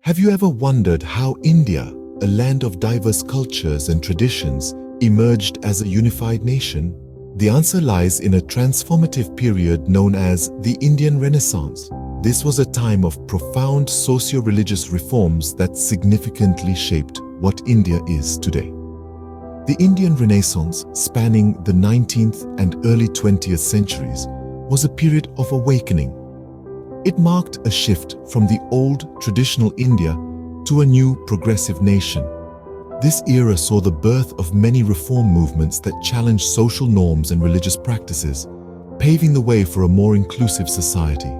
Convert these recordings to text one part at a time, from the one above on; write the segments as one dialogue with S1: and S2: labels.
S1: Have you ever wondered how India, a land of diverse cultures and traditions, emerged as a unified nation? The answer lies in a transformative period known as the Indian Renaissance. This was a time of profound socio-religious reforms that significantly shaped what India is today. The Indian Renaissance, spanning the 19th and early 20th centuries, was a period of awakening. It marked a shift from the old, traditional India to a new, progressive nation. This era saw the birth of many reform movements that challenged social norms and religious practices, paving the way for a more inclusive society.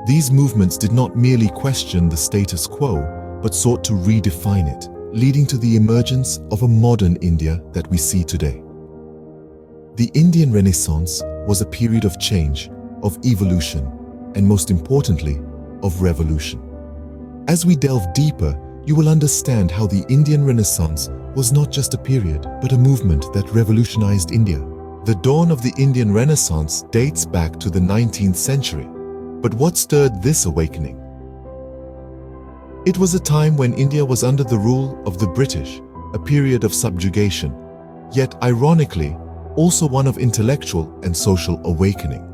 S1: These movements did not merely question the status quo, but sought to redefine it, leading to the emergence of a modern India that we see today. The Indian Renaissance was a period of change, of evolution, and most importantly, of revolution. As we delve deeper, you will understand how the Indian Renaissance was not just a period, but a movement that revolutionized India. The dawn of the Indian Renaissance dates back to the 19th century. But what stirred this awakening? It was a time when India was under the rule of the British, a period of subjugation, yet ironically, also one of intellectual and social awakening.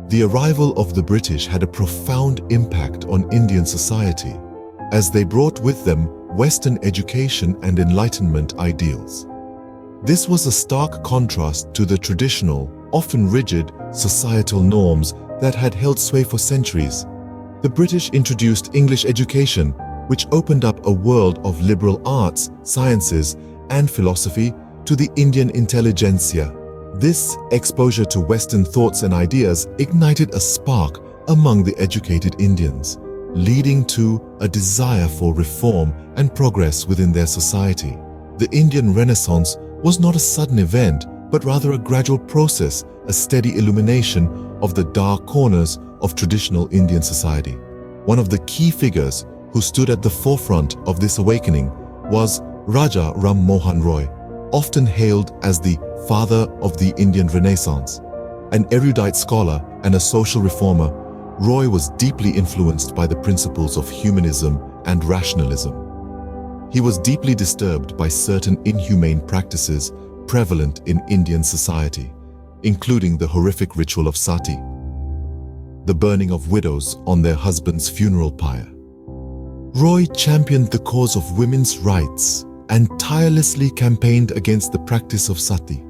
S1: The arrival of the British had a profound impact on Indian society, as they brought with them Western education and Enlightenment ideals. This was a stark contrast to the traditional, often rigid, societal norms that had held sway for centuries. The British introduced English education, which opened up a world of liberal arts, sciences, and philosophy to the Indian intelligentsia. This exposure to Western thoughts and ideas ignited a spark among the educated Indians, leading to a desire for reform and progress within their society. The Indian Renaissance was not a sudden event, but rather a gradual process, a steady illumination of the dark corners of traditional Indian society. One of the key figures who stood at the forefront of this awakening was Raja Ram Mohan Roy, often hailed as the father of the Indian Renaissance. An erudite scholar and a social reformer, Roy was deeply influenced by the principles of humanism and rationalism. He was deeply disturbed by certain inhumane practices prevalent in Indian society, including the horrific ritual of sati, the burning of widows on their husband's funeral pyre. Roy championed the cause of women's rights and tirelessly campaigned against the practice of sati.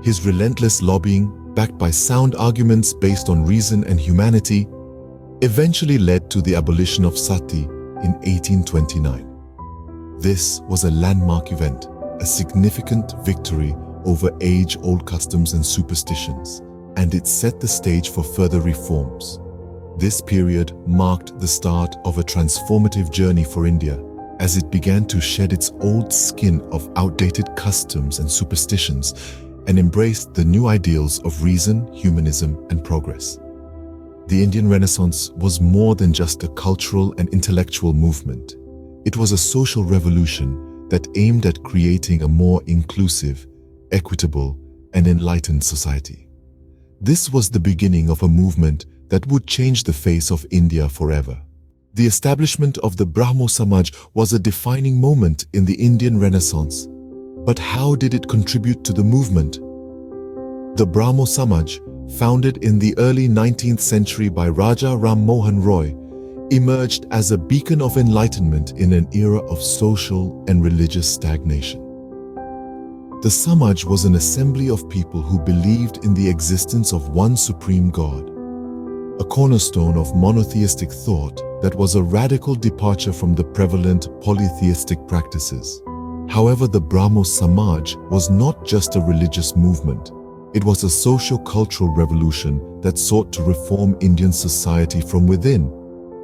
S1: His relentless lobbying, backed by sound arguments based on reason and humanity, eventually led to the abolition of sati in 1829. This was a landmark event, a significant victory over age-old customs and superstitions, and it set the stage for further reforms. This period marked the start of a transformative journey for India, as it began to shed its old skin of outdated customs and superstitions and embraced the new ideals of reason, humanism, and progress. The Indian Renaissance was more than just a cultural and intellectual movement. It was a social revolution that aimed at creating a more inclusive, equitable, and enlightened society. This was the beginning of a movement that would change the face of India forever. The establishment of the Brahmo Samaj was a defining moment in the Indian Renaissance. But how did it contribute to the movement? The Brahmo Samaj, founded in the early 19th century by Raja Ram Mohan Roy, emerged as a beacon of enlightenment in an era of social and religious stagnation. The Samaj was an assembly of people who believed in the existence of one supreme God, a cornerstone of monotheistic thought that was a radical departure from the prevalent polytheistic practices. However, the Brahmo Samaj was not just a religious movement. It was a socio-cultural revolution that sought to reform Indian society from within.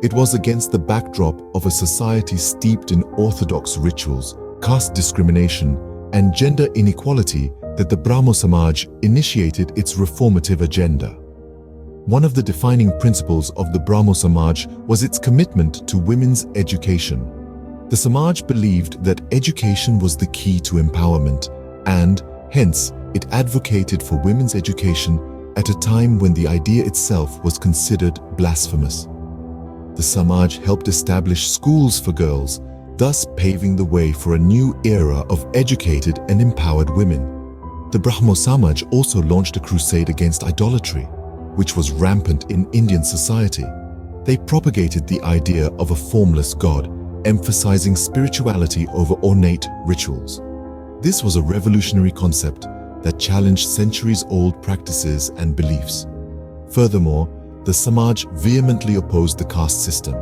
S1: It was against the backdrop of a society steeped in orthodox rituals, caste discrimination, and gender inequality that the Brahmo Samaj initiated its reformative agenda. One of the defining principles of the Brahmo Samaj was its commitment to women's education. The Samaj believed that education was the key to empowerment, and, hence, it advocated for women's education at a time when the idea itself was considered blasphemous. The The Samaj helped establish schools for girls, thus paving the way for a new era of educated and empowered women. The Brahmo Samaj also launched a crusade against idolatry, which was rampant in Indian society. They propagated the idea of a formless God, emphasizing spirituality over ornate rituals. This was a revolutionary concept that challenged centuries-old practices and beliefs. Furthermore, the Samaj vehemently opposed the caste system.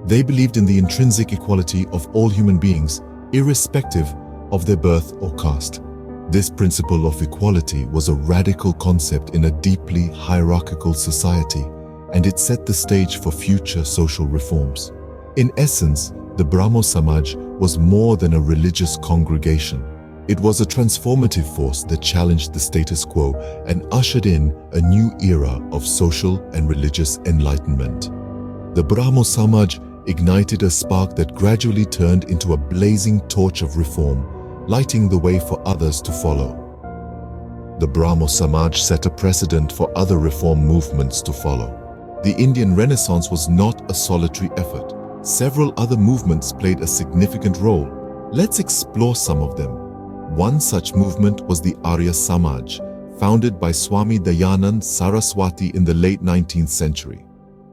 S1: They believed in the intrinsic equality of all human beings, irrespective of their birth or caste. This principle of equality was a radical concept in a deeply hierarchical society, and it set the stage for future social reforms. In essence, the Brahmo Samaj was more than a religious congregation. It was a transformative force that challenged the status quo and ushered in a new era of social and religious enlightenment. The Brahmo Samaj ignited a spark that gradually turned into a blazing torch of reform, lighting the way for others to follow. The Brahmo Samaj set a precedent for other reform movements to follow. The Indian Renaissance was not a solitary effort. Several other movements played a significant role. Let's explore some of them. One such movement was the Arya Samaj, founded by Swami Dayanand Saraswati in the late 19th century.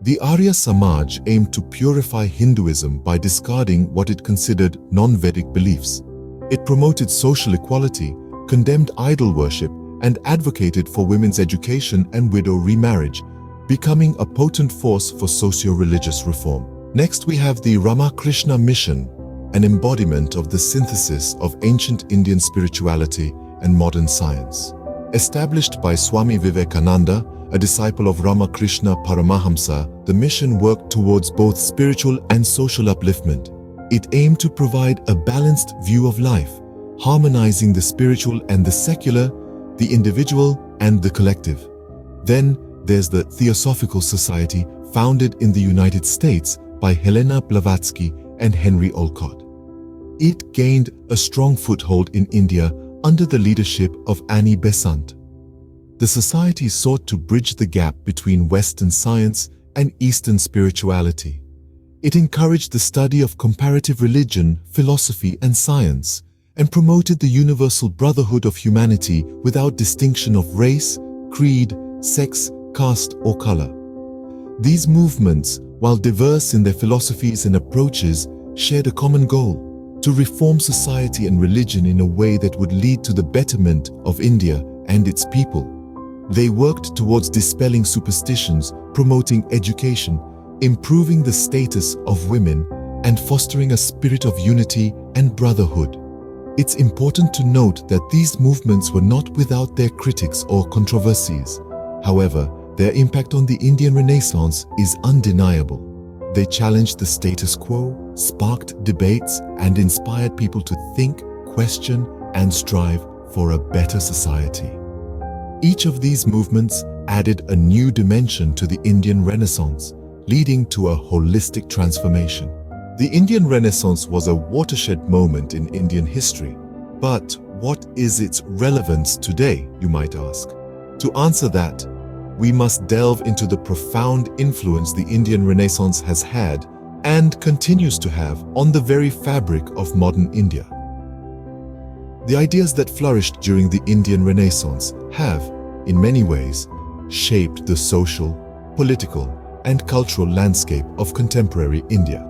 S1: The Arya Samaj aimed to purify Hinduism by discarding what it considered non-Vedic beliefs. It promoted social equality, condemned idol worship, and advocated for women's education and widow remarriage, becoming a potent force for socio-religious reform. Next, we have the Ramakrishna Mission, an embodiment of the synthesis of ancient Indian spirituality and modern science. Established by Swami Vivekananda, a disciple of Ramakrishna Paramahamsa, the mission worked towards both spiritual and social upliftment. It aimed to provide a balanced view of life, harmonizing the spiritual and the secular, the individual and the collective. Then there's the Theosophical Society, founded in the United States by Helena Blavatsky and Henry Olcott. It gained a strong foothold in India under the leadership of Annie Besant. The society sought to bridge the gap between Western science and Eastern spirituality. It encouraged the study of comparative religion, philosophy, and science, and promoted the universal brotherhood of humanity without distinction of race, creed, sex, caste, or color. These movements, while diverse in their philosophies and approaches, shared a common goal: to reform society and religion in a way that would lead to the betterment of India and its people. They worked towards dispelling superstitions, promoting education, improving the status of women, and fostering a spirit of unity and brotherhood. It's important to note that these movements were not without their critics or controversies. However, their impact on the Indian Renaissance is undeniable. They challenged the status quo, sparked debates, and inspired people to think, question, and strive for a better society. Each of these movements added a new dimension to the Indian Renaissance, leading to a holistic transformation. The Indian Renaissance was a watershed moment in Indian history. But what is its relevance today, you might ask? To answer that, we must delve into the profound influence the Indian Renaissance has had and continues to have on the very fabric of modern India. The ideas that flourished during the Indian Renaissance have, in many ways, shaped the social, political, and cultural landscape of contemporary India.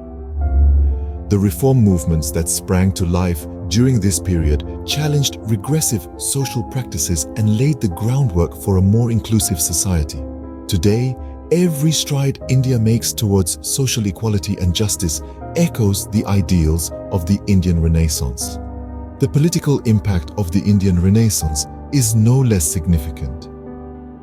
S1: The reform movements that sprang to life during this period challenged regressive social practices and laid the groundwork for a more inclusive society. Today, every stride India makes towards social equality and justice echoes the ideals of the Indian Renaissance. The political impact of the Indian Renaissance is no less significant.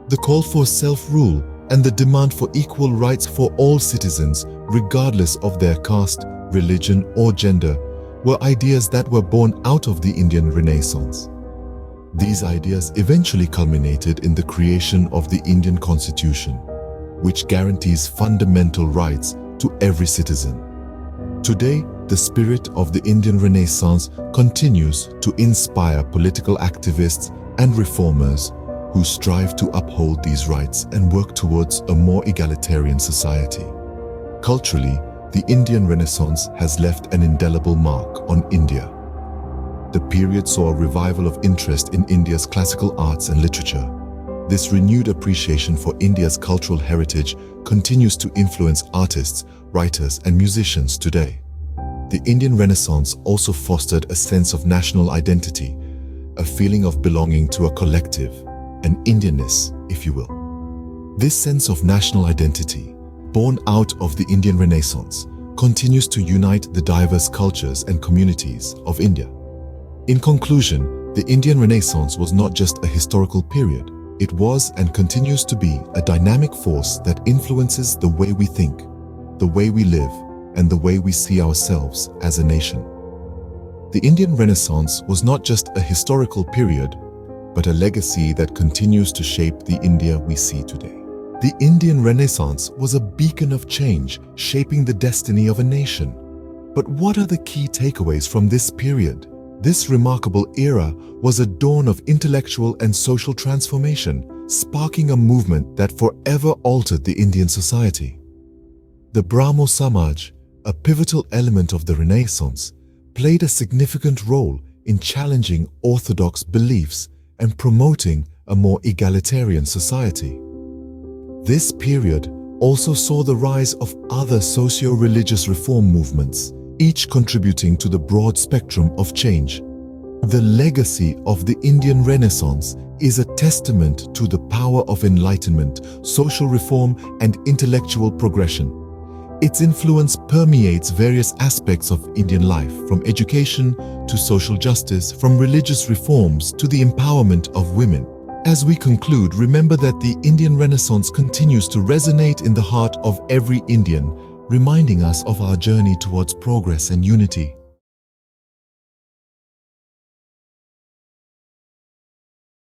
S1: The call for self-rule and the demand for equal rights for all citizens, regardless of their caste, religion, or gender, were ideas that were born out of the Indian Renaissance. These ideas eventually culminated in the creation of the Indian Constitution, which guarantees fundamental rights to every citizen. Today, the spirit of the Indian Renaissance continues to inspire political activists and reformers who strive to uphold these rights and work towards a more egalitarian society. Culturally, the Indian Renaissance has left an indelible mark on India. The period saw a revival of interest in India's classical arts and literature. This renewed appreciation for India's cultural heritage continues to influence artists, writers, and musicians today. The Indian Renaissance also fostered a sense of national identity, a feeling of belonging to a collective, an Indianness, if you will. This sense of national identity, born out of the Indian Renaissance, continues to unite the diverse cultures and communities of India. In conclusion, the Indian Renaissance was not just a historical period. It was and continues to be a dynamic force that influences the way we think, the way we live, and the way we see ourselves as a nation. The Indian Renaissance was not just a historical period, but a legacy that continues to shape the India we see today. The Indian Renaissance was a beacon of change, shaping the destiny of a nation. But what are the key takeaways from this period? This remarkable era was a dawn of intellectual and social transformation, sparking a movement that forever altered the Indian society. The Brahmo Samaj, a pivotal element of the Renaissance, played a significant role in challenging orthodox beliefs and promoting a more egalitarian society. This period also saw the rise of other socio-religious reform movements, each contributing to the broad spectrum of change. The legacy of the Indian Renaissance is a testament to the power of enlightenment, social reform, and intellectual progression. Its influence permeates various aspects of Indian life, from education to social justice, from religious reforms to the empowerment of women. As we conclude, remember that the Indian Renaissance continues to resonate in the heart of every Indian, reminding us of our journey towards progress and unity.